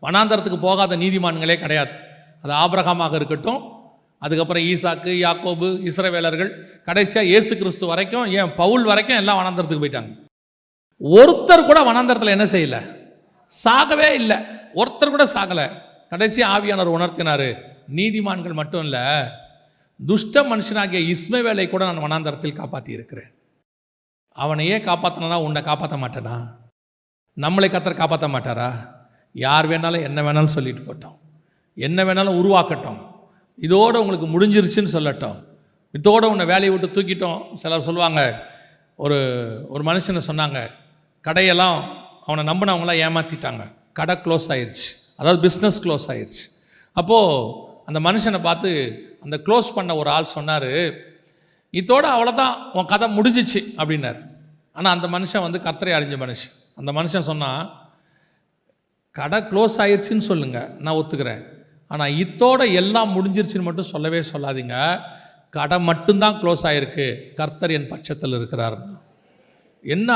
வனாந்தரத்துக்கு போகாத நீதிமான்களே கிடையாது. அது ஆபிரகாமாக இருக்கட்டும், அதுக்கப்புறம் ஈசாக்கு, யாக்கோபு, இஸ்ரவேலர்கள், கடைசியாக இயேசு கிறிஸ்து வரைக்கும், ஏன் பவுல் வரைக்கும் எல்லாம் வனாந்தரத்துக்கு போயிட்டாங்க. ஒருத்தர் கூட வனாந்தரத்தில் என்ன செய்யல, சாகவே இல்லை. ஒருத்தர் கூட சாகலை. கடைசி ஆவியானவர் உணர்த்தினார், நீதிமான்கள் மட்டும் இல்லை, துஷ்ட மனுஷனாகிய இஸ்மவேலை கூட நான் வனாந்தரத்தில் காப்பாற்றி இருக்கிறேன். அவனையே காப்பாற்றினா உன்னை காப்பாற்ற மாட்டேனா? நம்மளை கர்த்தர் காப்பாற்ற மாட்டாரா? யார் வேணாலும் என்ன வேணாலும் சொல்லிட்டு போட்டோம், என்ன வேணாலும் உருவாக்கட்டும், இதோடு உங்களுக்கு முடிஞ்சிருச்சுன்னு சொல்லட்டும், இதோடு உன்னை வேலையை விட்டு தூக்கிட்டோம். சிலர் சொல்லுவாங்க, ஒரு மனுஷனை சொன்னாங்க, கடையெல்லாம் அவனை நம்பினவங்களாம் ஏமாற்றிட்டாங்க, கடை க்ளோஸ் ஆயிடுச்சு, அதாவது பிஸ்னஸ் க்ளோஸ் ஆயிடுச்சு. அப்போது அந்த மனுஷனை பார்த்து அந்த க்ளோஸ் பண்ண ஒரு ஆள் சொன்னார், இதோட அவ்வளோதான் உன் கதை முடிஞ்சிச்சு அப்படின்னார். ஆனால் அந்த மனுஷன் கர்த்தரை அறிஞ்ச மனுஷன். அந்த மனுஷன் சொன்னால், கடை க்ளோஸ் ஆயிடுச்சுன்னு சொல்லுங்கள், நான் ஒத்துக்கிறேன், ஆனால் இதோட எல்லாம் முடிஞ்சிருச்சுன்னு மட்டும் சொல்லவே சொல்லாதீங்க. கடை மட்டும்தான் க்ளோஸ் ஆகிருக்கு, கர்த்தர் என் பட்சத்தில் இருக்கிறார். என்ன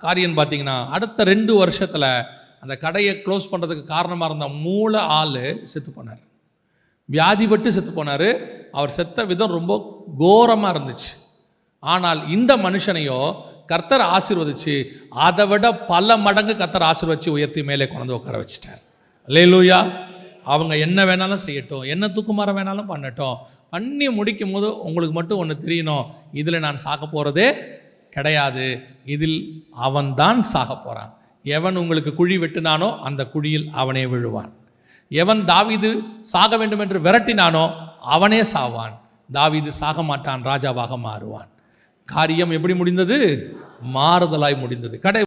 காரியம்னு பார்த்தீங்கன்னா, அடுத்த 2 வருஷத்தில் அந்த கடையை க்ளோஸ் பண்ணுறதுக்கு காரணமாக இருந்த மூல ஆள் செத்து போனார். வியாதிப்பட்டு செத்து போனார். அவர் செத்த விதம் ரொம்ப கோரமாக இருந்துச்சு. ஆனால் இந்த மனுஷனையோ கர்த்தர் ஆசீர்வதிச்சு, அதை விட பல மடங்கு கர்த்தர் ஆசீர்வதிச்சு உயர்த்தி மேலே கொண்டு உட்கார வச்சுட்டார். அல்லேலூயா. அவங்க என்ன வேணாலும் செய்யட்டும், என்ன தூக்குமாற வேணாலும் பண்ணட்டும், பண்ணி முடிக்கும் போது உங்களுக்கு மட்டும் ஒன்று தெரியணும், இதில் நான் சாக போகிறதே கிடையாது, இதில் அவன்தான் சாக போகிறான். எவன் உங்களுக்கு குழி வெட்டினானோ அந்த குழியில் அவனே விழுவான். எவன் தாவீது சாக வேண்டும் என்று விரட்டினானோ அவனே சாவான். தாவீது சாக மாட்டான், ராஜாவாக மாறுவான். காரியம் எப்படி முடிந்தது? மாறுதலாய் முடிந்தது.